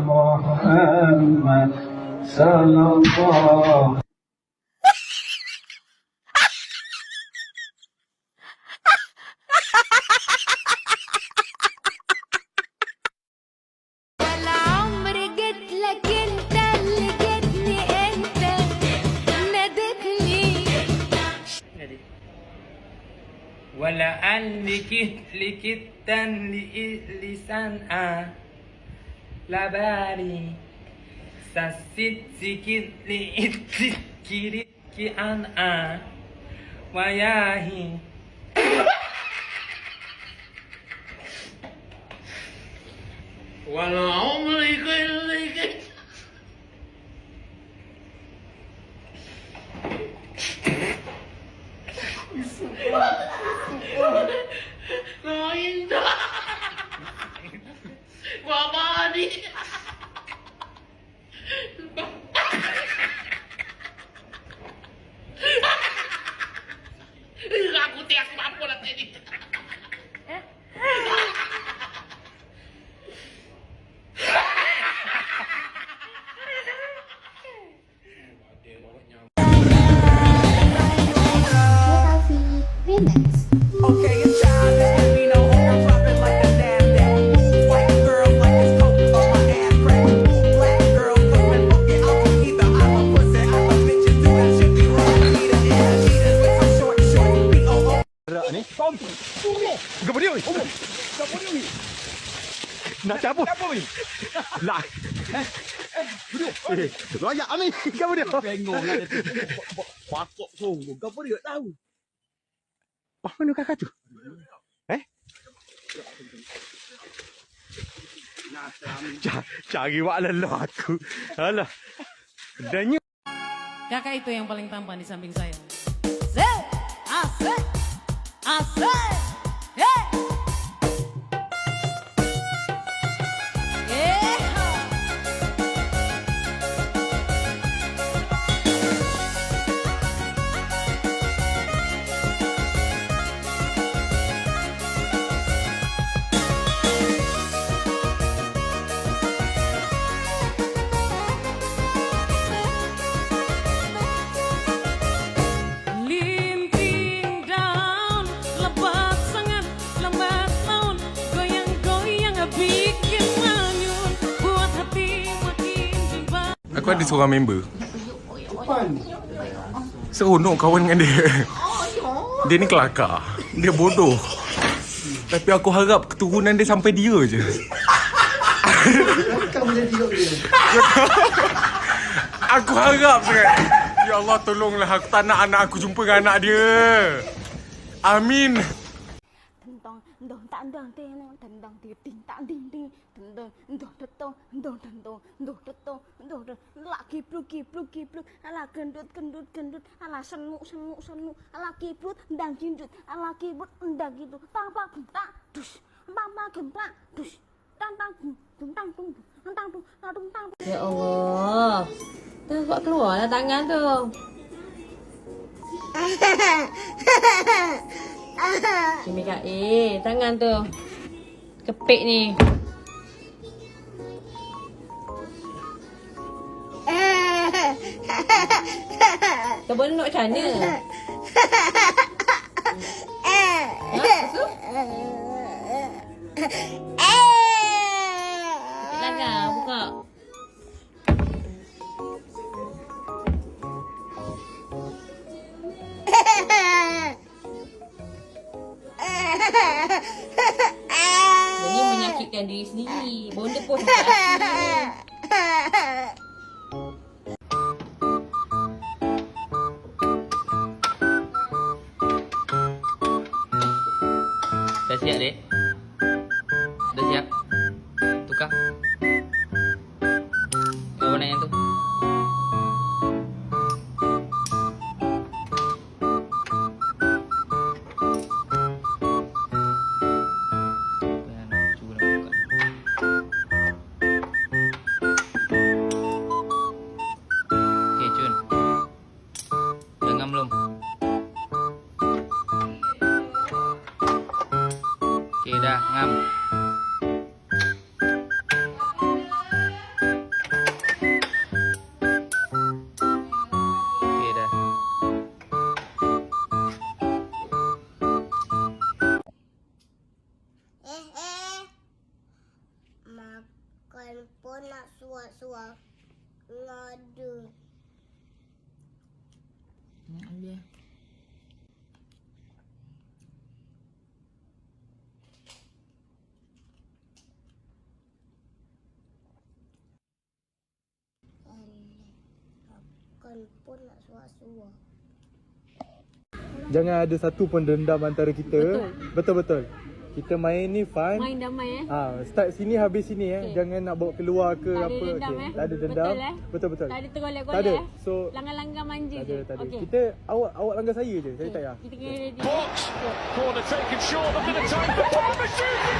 محمد صلى الله. ولا عمري جيت لك انت اللي جيتني انت نادتني ولا likit dan lisan labari sasit sikit liit kirit ki an wayahi wala umri likit lain dah Bapa ni aku tiap mampu lah tadi Okay, it's time to let me know I'm dropping like a NASDAQ. White girl like it's coke on my ass crack. Black girl coming looking, I'm either I'm a pussy, I'm a bitches do that shit be wrong. Adidas with some short, B-O-O. Ni Kom Gapa dia weh? Gapa dia weh? Nak cabut? Apa weh? Lah Royak ni Gapa dia? Bengong lah dia tu Pakok sungguh Gapa dia tak tahu Apa mana kakak tu? Cari wak lelah aku Alah Danya Kakak itu yang paling tampan di samping saya. Asik, asik, asik. Hey. Linting daun, lebat sangat, lambat laun, goyang-goyang bikin manyun, buat hati makin bimbang. Aku ada seorang member seronok kawan dengan dia. Dia ni kelakar. Dia bodoh. Tapi aku harap keturunan dia sampai dia je. Aku harap sangat. Ya Allah tolonglah aku tak nak anak aku jumpa dengan anak dia. Amin. tentang ndong tak ndong ting tentang ting tak ding ding tentang ndong tetong ndong tentong ndong tetong ndong ala kiprut ala gendut ala senuk ala kiprut ndang jindut ala kiprut ndang gitu papa gempa dus papa gempa dus tantang Ya Allah. Tu buat keluarlah tangan tu. Cumi Kak tangan tu. Kepik ni. Kau boleh nak macam mana? Langgar, buka. Ini menyakitkan diri sendiri. Bonda pun sakit hati. dah siap dek dah siap tukar warna yang tu Okey dah ngam. Kan pun nak suap-suap. Ngada. Ambil. Kan pun nak suap-suap. Jangan ada satu pun dendam antara kita. Betul. Kita main ni fun. Main damai Start sini habis sini Jangan nak bawa keluar ke Tak ada apa. dendam, Tak ada dendam. Betul, Betul. Tak ada tergolek-golek Tak ada. So Langgar-langgar manja tak je. ada. Okey. Kita awak langgar saya je. Saya tak payah. Kita kena ready. Corner taken short, a bit of time for Palmer shooting.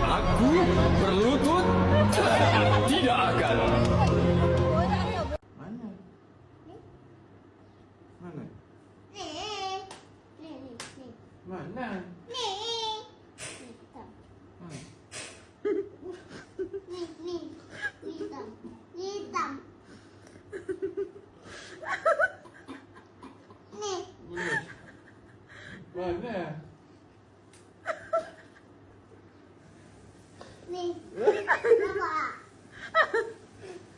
Aku berlutut tidak akan. Mana? Ni. Hitam. Ni. Mana? Ni.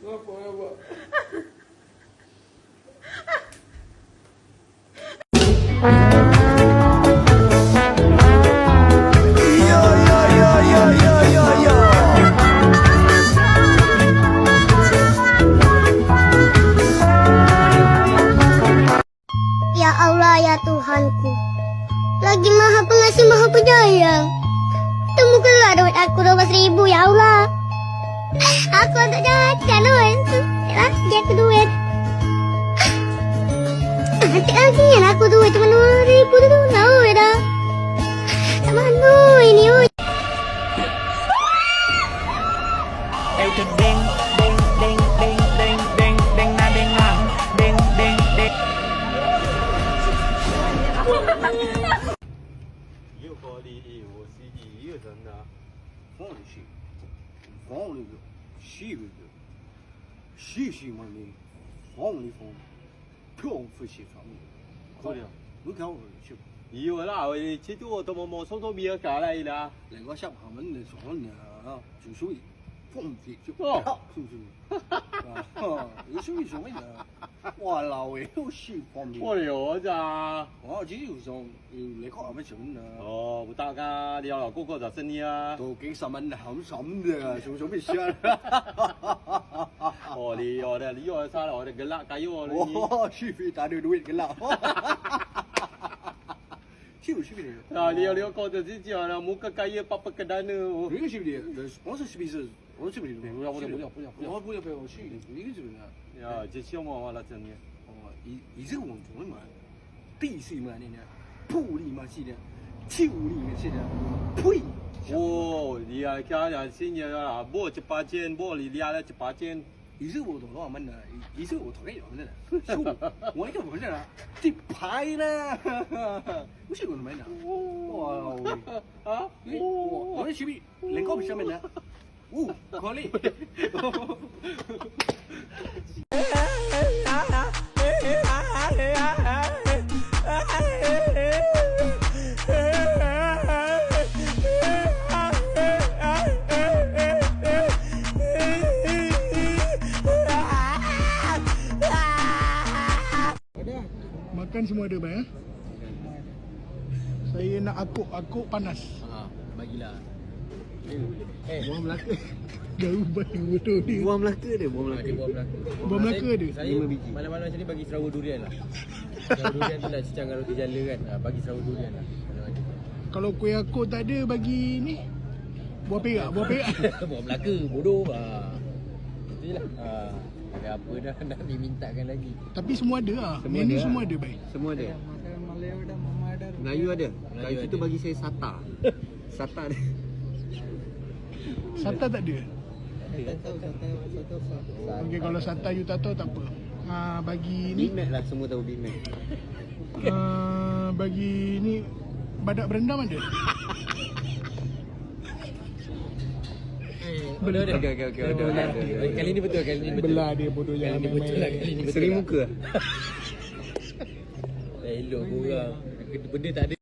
Nampak? Nampak. Ya Allah, ya Tuhanku. Lagi Maha Pengasih, Maha Penyayang. Temukanlah duit aku 12,000, ya Allah. Aku tak jajan, duit. Lagi aku duit. Nanti lagi yang aku duit cuma 2,000 tu. Tahu dah. Tak mana ini, oi. Iyo lah, ce tu我多么送米搞来的。两个小朋友们的床呢，就属于放屁就是不是？有属于什么呢？哇，老伟又是放屁。我有咋？我只有上你看下咩錢啊？哦，唔得噶，你有留高個就新啲啊。都幾十蚊口審嘅，做咩事啊？哦，你我沙我哋gelak kayu我。哦，是非打的duit gelak。Siapa dia? Dia kau tu sih lah muka kaya papa kedana. Ini siapa dia? Orang siapa dia? Orang siapa dia?不要，去，一个siapa dia? Ya, 这小毛娃了真的。哦，一这个王中的嘛，地水嘛呢，土里嘛是的，土里嘛是的，呸！哦，你啊，看呀，新年啊，摸100件，摸你俩了100件。一这我多少万呢？一这我头给人的，我一个不是啦，这牌呢？不是我买的。哇！啊！我的兄弟，人高比下面呢？可以。Makan semua ada bang. Saya nak akuk panas. Bagilah. Buah Melaka. Jauh balik bodoh ni. Buah Melaka ada, buah Melaka. Buah Melaka ada. Saya 5 biji. Malam-malam macam ni bagi serawur durian lah. Serawur durian tu nak cicang dengan roti jala kan. Bagi serawur durian lah. Kalau kuih akuk tak ada bagi ni. Buah perak. Buah Melaka, bodoh. Itulah. Ada apa dah nak dimintakan lagi. Tapi semua ada lah. Menu semua ada baik. Semua ada. Melayu ada. Melayu itu bagi saya sata. Sata ada. Sata tak ada. Okey, kalau sata you tak tahu tak apa. Bagi ni Big Mac lah, semua tahu Big Mac. Bagi ni badak berendam ada. Belah dia. Okey. Kali ni betul, kali ni betul. Belah dia bodoh Kali jangan ni betul lah, main-main. kali ni betul. Seri lah. muka. Elok korang. Benda tak ada